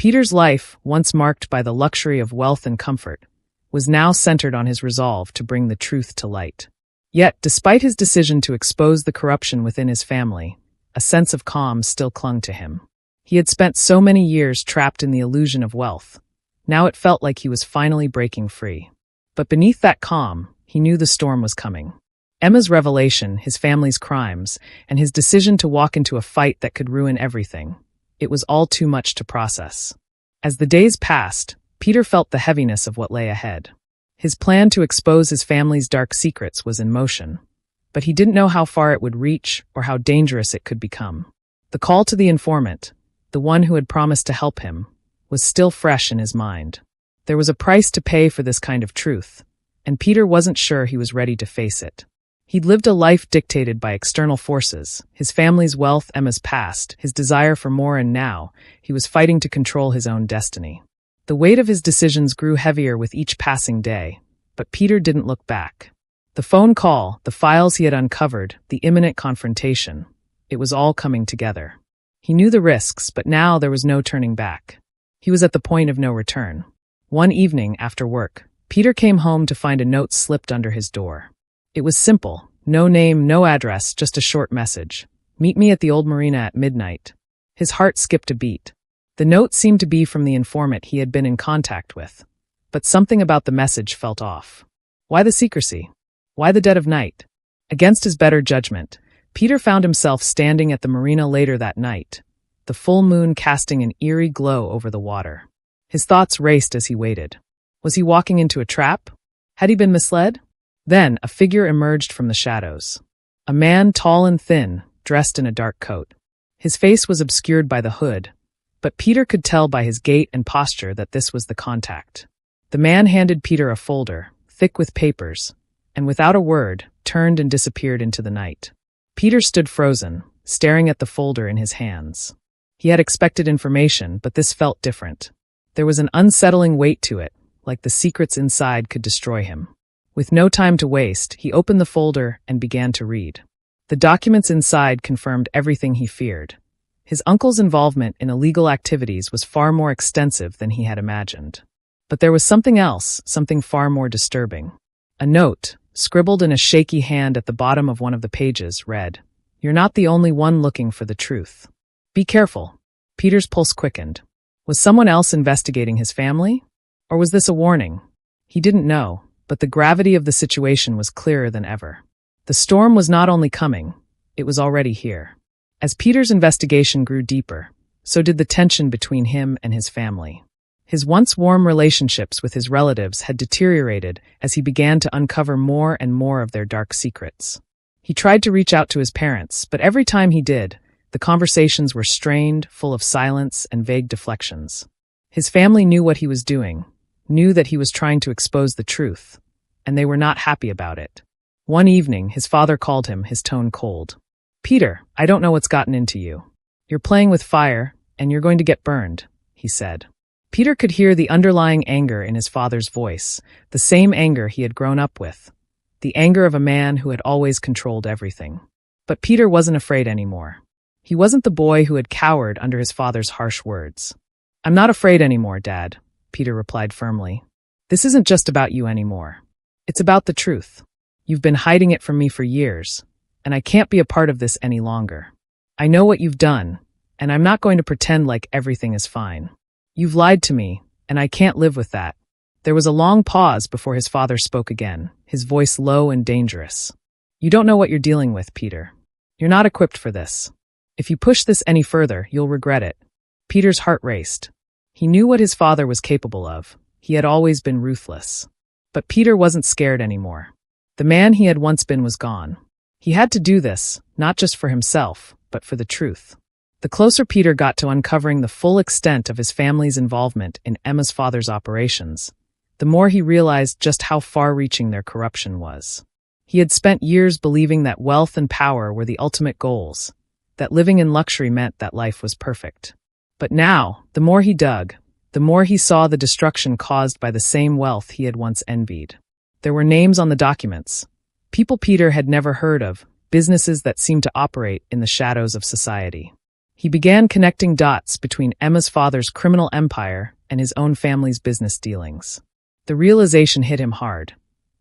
Peter's life, once marked by the luxury of wealth and comfort, was now centered on his resolve to bring the truth to light. Yet, despite his decision to expose the corruption within his family, a sense of calm still clung to him. He had spent so many years trapped in the illusion of wealth. Now it felt like he was finally breaking free. But beneath that calm, he knew the storm was coming. Emma's revelation, his family's crimes, and his decision to walk into a fight that could ruin everything. It was all too much to process. As the days passed, Peter felt the heaviness of what lay ahead. His plan to expose his family's dark secrets was in motion, but he didn't know how far it would reach or how dangerous it could become. The call to the informant, the one who had promised to help him, was still fresh in his mind. There was a price to pay for this kind of truth, and Peter wasn't sure he was ready to face it. He'd lived a life dictated by external forces, his family's wealth, Emma's past, his desire for more, and now he was fighting to control his own destiny. The weight of his decisions grew heavier with each passing day, but Peter didn't look back. The phone call, the files he had uncovered, the imminent confrontation, it was all coming together. He knew the risks, but now there was no turning back. He was at the point of no return. One evening after work, Peter came home to find a note slipped under his door. It was simple, no name, no address, just a short message. Meet me at the old marina at midnight. His heart skipped a beat. The note seemed to be from the informant he had been in contact with, but something about the message felt off. Why the secrecy? Why the dead of night? Against his better judgment, Peter found himself standing at the marina later that night, the full moon casting an eerie glow over the water. His thoughts raced as he waited. Was he walking into a trap? Had he been misled? Then a figure emerged from the shadows. A man tall and thin, dressed in a dark coat. His face was obscured by the hood, but Peter could tell by his gait and posture that this was the contact. The man handed Peter a folder, thick with papers, and without a word, turned and disappeared into the night. Peter stood frozen, staring at the folder in his hands. He had expected information, but this felt different. There was an unsettling weight to it, like the secrets inside could destroy him. With no time to waste, he opened the folder and began to read. The documents inside confirmed everything he feared. His uncle's involvement in illegal activities was far more extensive than he had imagined. But there was something else, something far more disturbing. A note, scribbled in a shaky hand at the bottom of one of the pages, read, "You're not the only one looking for the truth. Be careful." Peter's pulse quickened. Was someone else investigating his family? Or was this a warning? He didn't know, but the gravity of the situation was clearer than ever. The storm was not only coming, it was already here. As Peter's investigation grew deeper, so did the tension between him and his family. His once warm relationships with his relatives had deteriorated as he began to uncover more and more of their dark secrets. He tried to reach out to his parents, but every time he did, the conversations were strained, full of silence and vague deflections. His family knew what he was doing, knew that he was trying to expose the truth, and they were not happy about it. One evening, his father called him, his tone cold. "Peter, I don't know what's gotten into you. You're playing with fire, and you're going to get burned," he said. Peter could hear the underlying anger in his father's voice, the same anger he had grown up with, the anger of a man who had always controlled everything. But Peter wasn't afraid anymore. He wasn't the boy who had cowered under his father's harsh words. "I'm not afraid anymore, Dad," Peter replied firmly. "This isn't just about you anymore. It's about the truth. You've been hiding it from me for years, and I can't be a part of this any longer. I know what you've done, and I'm not going to pretend like everything is fine. You've lied to me, and I can't live with that." There was a long pause before his father spoke again, his voice low and dangerous. "You don't know what you're dealing with, Peter. You're not equipped for this. If you push this any further, you'll regret it." Peter's heart raced. He knew what his father was capable of. He had always been ruthless. But Peter wasn't scared anymore. The man he had once been was gone. He had to do this, not just for himself, but for the truth. The closer Peter got to uncovering the full extent of his family's involvement in Emma's father's operations, the more he realized just how far-reaching their corruption was. He had spent years believing that wealth and power were the ultimate goals, that living in luxury meant that life was perfect. But now, the more he dug, the more he saw the destruction caused by the same wealth he had once envied. There were names on the documents, people Peter had never heard of, businesses that seemed to operate in the shadows of society. He began connecting dots between Emma's father's criminal empire and his own family's business dealings. The realization hit him hard.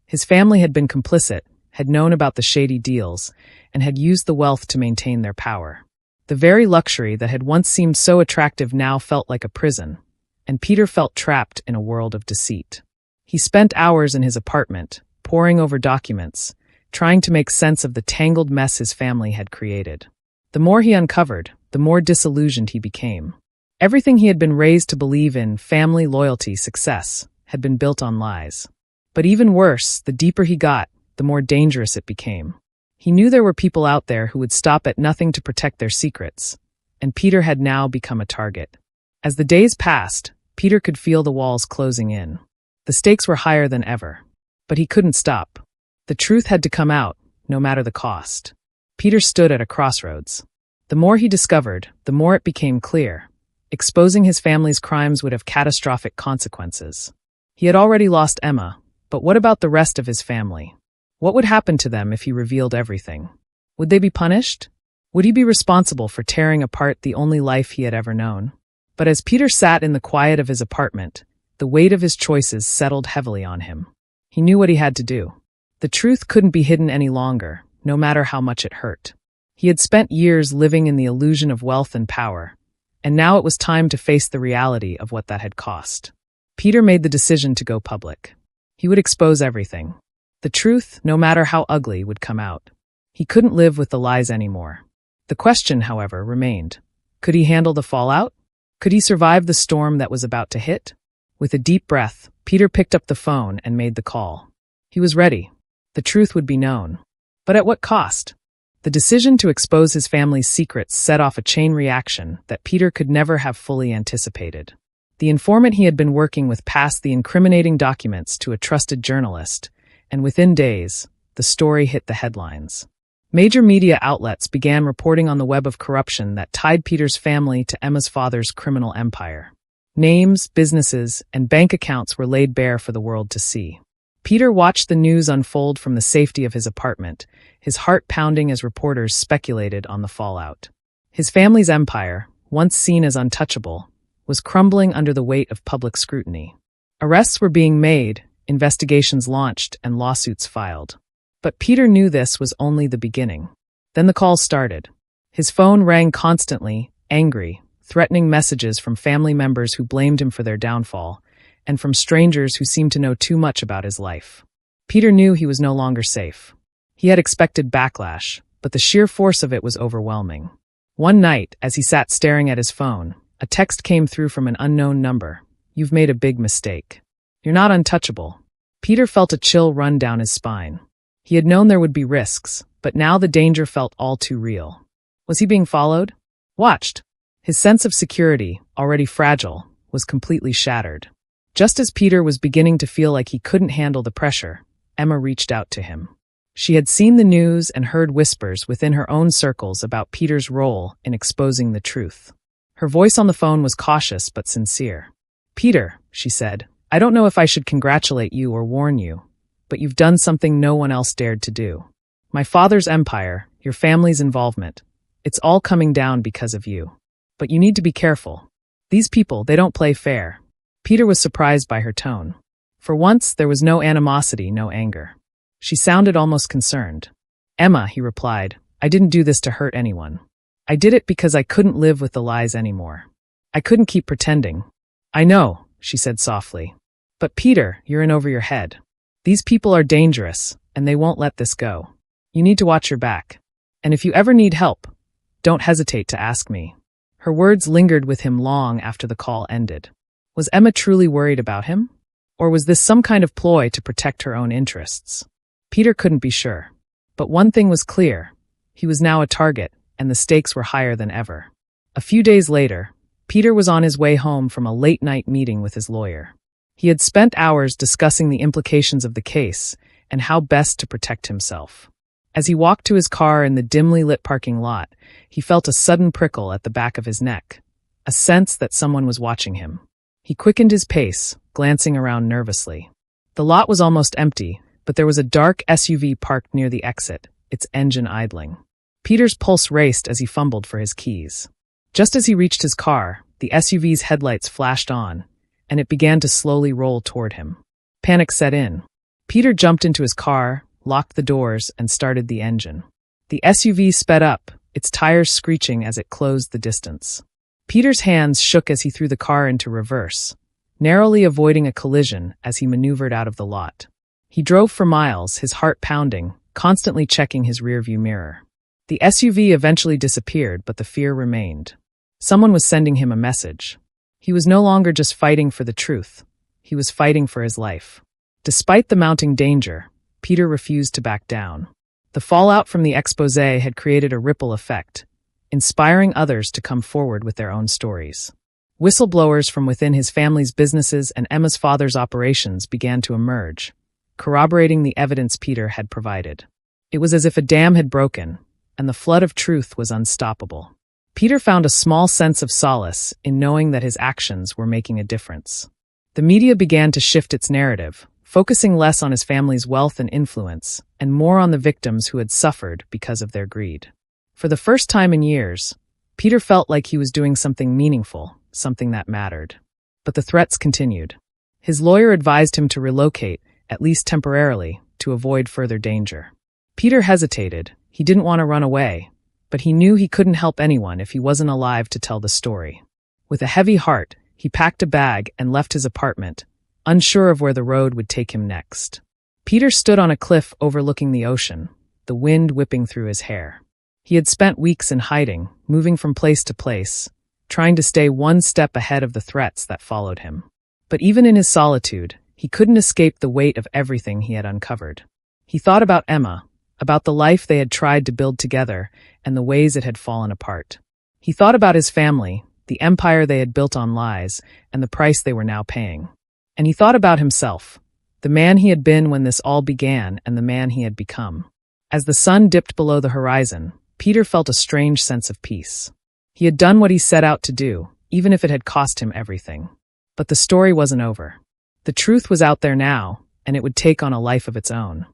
His family had been complicit, had known about the shady deals, and had used the wealth to maintain their power. The very luxury that had once seemed so attractive now felt like a prison, and Peter felt trapped in a world of deceit. He spent hours in his apartment, poring over documents, trying to make sense of the tangled mess his family had created. The more he uncovered, the more disillusioned he became. Everything he had been raised to believe in, family, loyalty, success, had been built on lies. But even worse, the deeper he got, the more dangerous it became. He knew there were people out there who would stop at nothing to protect their secrets, and Peter had now become a target. As the days passed, Peter could feel the walls closing in. The stakes were higher than ever. But he couldn't stop. The truth had to come out, no matter the cost. Peter stood at a crossroads. The more he discovered, the more it became clear. Exposing his family's crimes would have catastrophic consequences. He had already lost Emma, but what about the rest of his family? What would happen to them if he revealed everything? Would they be punished? Would he be responsible for tearing apart the only life he had ever known? But as Peter sat in the quiet of his apartment, the weight of his choices settled heavily on him. He knew what he had to do. The truth couldn't be hidden any longer, no matter how much it hurt. He had spent years living in the illusion of wealth and power, and now it was time to face the reality of what that had cost. Peter made the decision to go public. He would expose everything. The truth, no matter how ugly, would come out. He couldn't live with the lies anymore. The question, however, remained. Could he handle the fallout? Could he survive the storm that was about to hit? With a deep breath, Peter picked up the phone and made the call. He was ready. The truth would be known. But at what cost? The decision to expose his family's secrets set off a chain reaction that Peter could never have fully anticipated. The informant he had been working with passed the incriminating documents to a trusted journalist, and within days, the story hit the headlines. Major media outlets began reporting on the web of corruption that tied Peter's family to Emma's father's criminal empire. Names, businesses, and bank accounts were laid bare for the world to see. Peter watched the news unfold from the safety of his apartment, his heart pounding as reporters speculated on the fallout. His family's empire, once seen as untouchable, was crumbling under the weight of public scrutiny. Arrests were being made, investigations launched, and lawsuits filed. But Peter knew this was only the beginning. Then the calls started. His phone rang constantly, angry, threatening messages from family members who blamed him for their downfall, and from strangers who seemed to know too much about his life. Peter knew he was no longer safe. He had expected backlash, but the sheer force of it was overwhelming. One night, as he sat staring at his phone, a text came through from an unknown number. "You've made a big mistake. You're not untouchable." Peter felt a chill run down his spine. He had known there would be risks, but now the danger felt all too real. Was he being followed? Watched? His sense of security, already fragile, was completely shattered. Just as Peter was beginning to feel like he couldn't handle the pressure, Emma reached out to him. She had seen the news and heard whispers within her own circles about Peter's role in exposing the truth. Her voice on the phone was cautious but sincere. "Peter," she said, "I don't know if I should congratulate you or warn you, but you've done something no one else dared to do. My father's empire, your family's involvement, it's all coming down because of you. But you need to be careful. These people, they don't play fair." Peter was surprised by her tone. For once, there was no animosity, no anger. She sounded almost concerned. "Emma," he replied, "I didn't do this to hurt anyone. I did it because I couldn't live with the lies anymore. I couldn't keep pretending." "I know," she said softly. "But Peter, you're in over your head. These people are dangerous, and they won't let this go. You need to watch your back. And if you ever need help, don't hesitate to ask me." Her words lingered with him long after the call ended. Was Emma truly worried about him? Or was this some kind of ploy to protect her own interests? Peter couldn't be sure. But one thing was clear. He was now a target, and the stakes were higher than ever. A few days later, Peter was on his way home from a late-night meeting with his lawyer. He had spent hours discussing the implications of the case and how best to protect himself. As he walked to his car in the dimly lit parking lot, he felt a sudden prickle at the back of his neck, a sense that someone was watching him. He quickened his pace, glancing around nervously. The lot was almost empty, but there was a dark SUV parked near the exit, its engine idling. Peter's pulse raced as he fumbled for his keys. Just as he reached his car, the SUV's headlights flashed on, and it began to slowly roll toward him. Panic set in. Peter jumped into his car, locked the doors, and started the engine. The SUV sped up, its tires screeching as it closed the distance. Peter's hands shook as he threw the car into reverse, narrowly avoiding a collision as he maneuvered out of the lot. He drove for miles, his heart pounding, constantly checking his rearview mirror. The SUV eventually disappeared, but the fear remained. Someone was sending him a message. He was no longer just fighting for the truth. He was fighting for his life. Despite the mounting danger, Peter refused to back down. The fallout from the expose had created a ripple effect, inspiring others to come forward with their own stories. Whistleblowers from within his family's businesses and Emma's father's operations began to emerge, corroborating the evidence Peter had provided. It was as if a dam had broken, and the flood of truth was unstoppable. Peter found a small sense of solace in knowing that his actions were making a difference. The media began to shift its narrative, focusing less on his family's wealth and influence, and more on the victims who had suffered because of their greed. For the first time in years, Peter felt like he was doing something meaningful, something that mattered. But the threats continued. His lawyer advised him to relocate, at least temporarily, to avoid further danger. Peter hesitated. He didn't want to run away, but he knew he couldn't help anyone if he wasn't alive to tell the story. With a heavy heart, he packed a bag and left his apartment, unsure of where the road would take him next. Peter stood on a cliff overlooking the ocean, the wind whipping through his hair. He had spent weeks in hiding, moving from place to place, trying to stay one step ahead of the threats that followed him. But even in his solitude, he couldn't escape the weight of everything he had uncovered. He thought about Emma, about the life they had tried to build together, and the ways it had fallen apart. He thought about his family, the empire they had built on lies, and the price they were now paying. And he thought about himself, the man he had been when this all began and the man he had become. As the sun dipped below the horizon, Peter felt a strange sense of peace. He had done what he set out to do, even if it had cost him everything. But the story wasn't over. The truth was out there now, and it would take on a life of its own.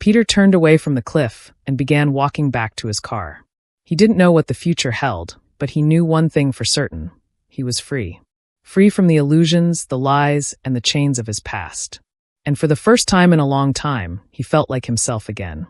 Peter turned away from the cliff and began walking back to his car. He didn't know what the future held, but he knew one thing for certain. He was free. Free from the illusions, the lies, and the chains of his past. And for the first time in a long time, he felt like himself again.